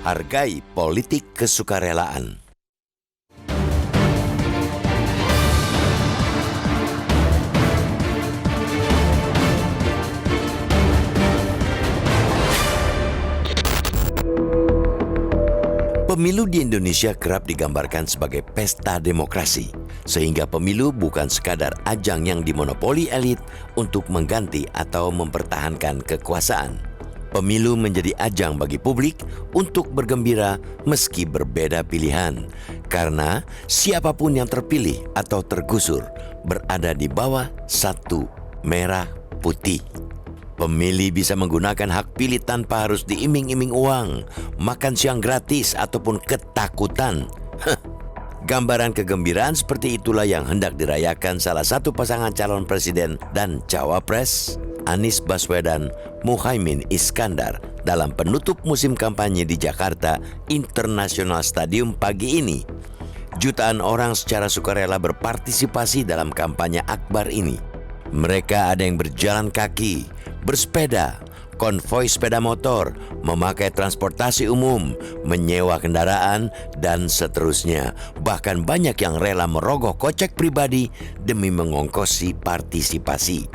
Hargai politik kesukarelaan. Pemilu di Indonesia kerap digambarkan sebagai pesta demokrasi, sehingga pemilu bukan sekadar ajang yang dimonopoli elit untuk mengganti atau mempertahankan kekuasaan. Pemilu menjadi ajang bagi publik untuk bergembira meski berbeda pilihan, karena siapapun yang terpilih atau tergusur berada di bawah satu merah putih. Pemilih bisa menggunakan hak pilih tanpa harus diiming-iming uang, makan siang gratis, ataupun ketakutan. Gambaran kegembiraan seperti itulah yang hendak dirayakan salah satu pasangan calon presiden dan cawapres, Anies Baswedan Muhaimin Iskandar, dalam penutup musim kampanye di Jakarta International Stadium pagi ini. Jutaan orang secara sukarela berpartisipasi dalam kampanye akbar ini. Mereka ada yang berjalan kaki, bersepeda, konvoi sepeda motor, memakai transportasi umum, menyewa kendaraan, dan seterusnya. Bahkan banyak yang rela merogoh kocek pribadi demi mengongkosi partisipasi.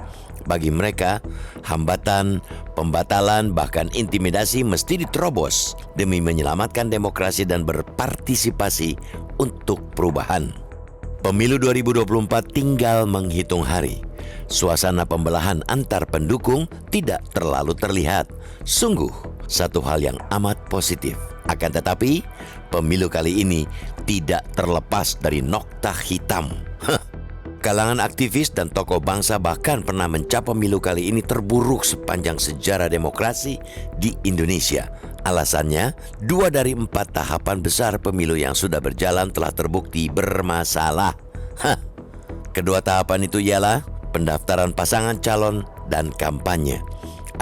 Bagi mereka, hambatan, pembatalan, bahkan intimidasi mesti diterobos demi menyelamatkan demokrasi dan berpartisipasi untuk perubahan. Pemilu 2024 tinggal menghitung hari. Suasana pembelahan antar pendukung tidak terlalu terlihat. Sungguh satu hal yang amat positif. Akan tetapi, pemilu kali ini tidak terlepas dari nokta hitam. Kalangan aktivis dan tokoh bangsa bahkan pernah mencap pemilu kali ini terburuk sepanjang sejarah demokrasi di Indonesia. Alasannya, 2 dari 4 tahapan besar pemilu yang sudah berjalan telah terbukti bermasalah. Kedua tahapan itu ialah pendaftaran pasangan calon dan kampanye.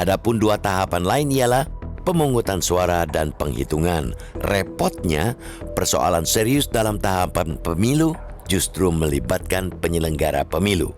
Adapun 2 tahapan lain ialah pemungutan suara dan penghitungan. Repotnya, persoalan serius dalam tahapan pemilu justru melibatkan penyelenggara pemilu.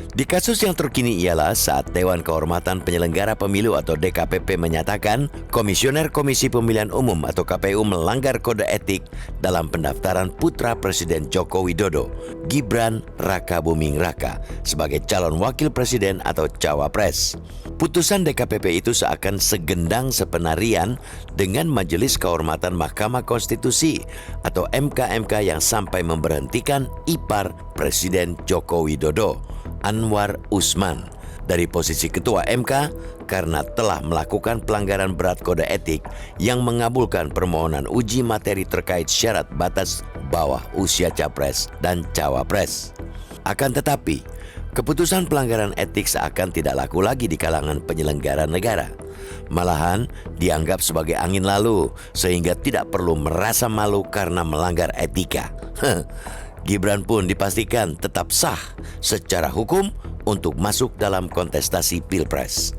Di kasus yang terkini ialah saat Dewan Kehormatan Penyelenggara Pemilu atau DKPP menyatakan Komisioner Komisi Pemilihan Umum atau KPU melanggar kode etik dalam pendaftaran putra Presiden Joko Widodo, Gibran Rakabuming Raka, sebagai calon wakil presiden atau cawapres. Putusan DKPP itu seakan segendang sepenarian dengan Majelis Kehormatan Mahkamah Konstitusi atau MK-MK yang sampai memberhentikan ipar Presiden Joko Widodo, Anwar Usman, dari posisi ketua MK karena telah melakukan pelanggaran berat kode etik yang mengabulkan permohonan uji materi terkait syarat batas bawah usia capres dan cawapres. Akan tetapi, keputusan pelanggaran etik seakan tidak laku lagi di kalangan penyelenggara negara. Malahan dianggap sebagai angin lalu sehingga tidak perlu merasa malu karena melanggar etika. Gibran pun dipastikan tetap sah secara hukum untuk masuk dalam kontestasi Pilpres.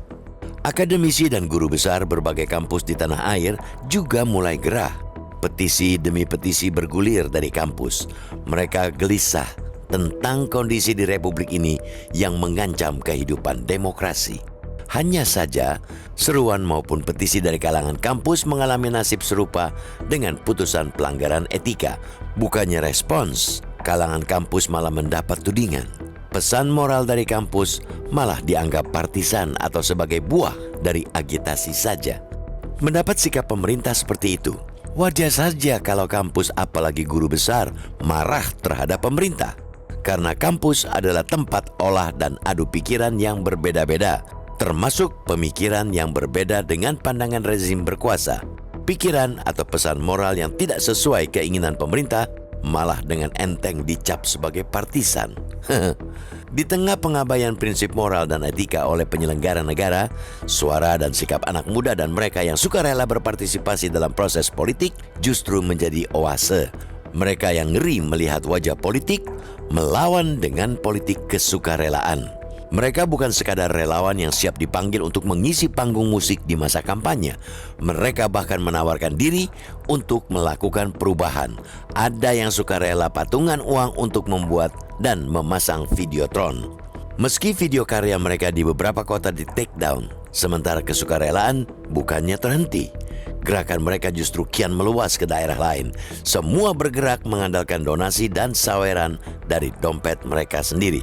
Akademisi dan guru besar berbagai kampus di tanah air juga mulai gerah. Petisi demi petisi bergulir dari kampus. Mereka gelisah tentang kondisi di Republik ini yang mengancam kehidupan demokrasi. Hanya saja, seruan maupun petisi dari kalangan kampus mengalami nasib serupa dengan putusan pelanggaran etika. Bukannya respons, kalangan kampus malah mendapat tudingan. Pesan moral dari kampus malah dianggap partisan atau sebagai buah dari agitasi saja. Mendapat sikap pemerintah seperti itu, wajar saja kalau kampus apalagi guru besar marah terhadap pemerintah. Karena kampus adalah tempat olah dan adu pikiran yang berbeda-beda, termasuk pemikiran yang berbeda dengan pandangan rezim berkuasa. Pikiran atau pesan moral yang tidak sesuai keinginan pemerintah malah dengan enteng dicap sebagai partisan. Di tengah pengabaian prinsip moral dan etika oleh penyelenggara negara, suara dan sikap anak muda dan mereka yang sukarela berpartisipasi dalam proses politik justru menjadi oase. Mereka yang ngeri melihat wajah politik melawan dengan politik kesukarelaan. Mereka bukan sekadar relawan yang siap dipanggil untuk mengisi panggung musik di masa kampanye. Mereka bahkan menawarkan diri untuk melakukan perubahan. Ada yang sukarela patungan uang untuk membuat dan memasang videotron. Meski video karya mereka di beberapa kota di take down, sementara kesukarelaan bukannya terhenti. Gerakan mereka justru kian meluas ke daerah lain. Semua bergerak mengandalkan donasi dan saweran dari dompet mereka sendiri.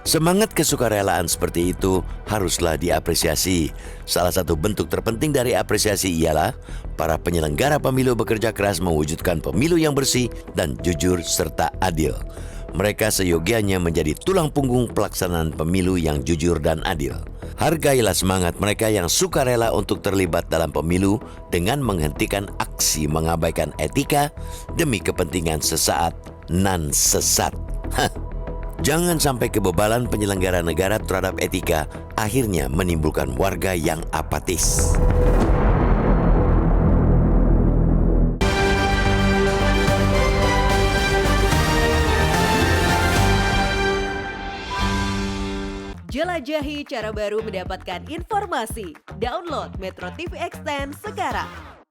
Semangat kesukarelaan seperti itu haruslah diapresiasi. Salah satu bentuk terpenting dari apresiasi ialah para penyelenggara pemilu bekerja keras mewujudkan pemilu yang bersih dan jujur serta adil. Mereka seyogianya menjadi tulang punggung pelaksanaan pemilu yang jujur dan adil. Hargailah semangat mereka yang sukarela untuk terlibat dalam pemilu dengan menghentikan aksi mengabaikan etika demi kepentingan sesaat nan sesat. Jangan sampai kebebalan penyelenggara negara terhadap etika akhirnya menimbulkan warga yang apatis. Jelajahi cara baru mendapatkan informasi. Download Metro TV Extend sekarang.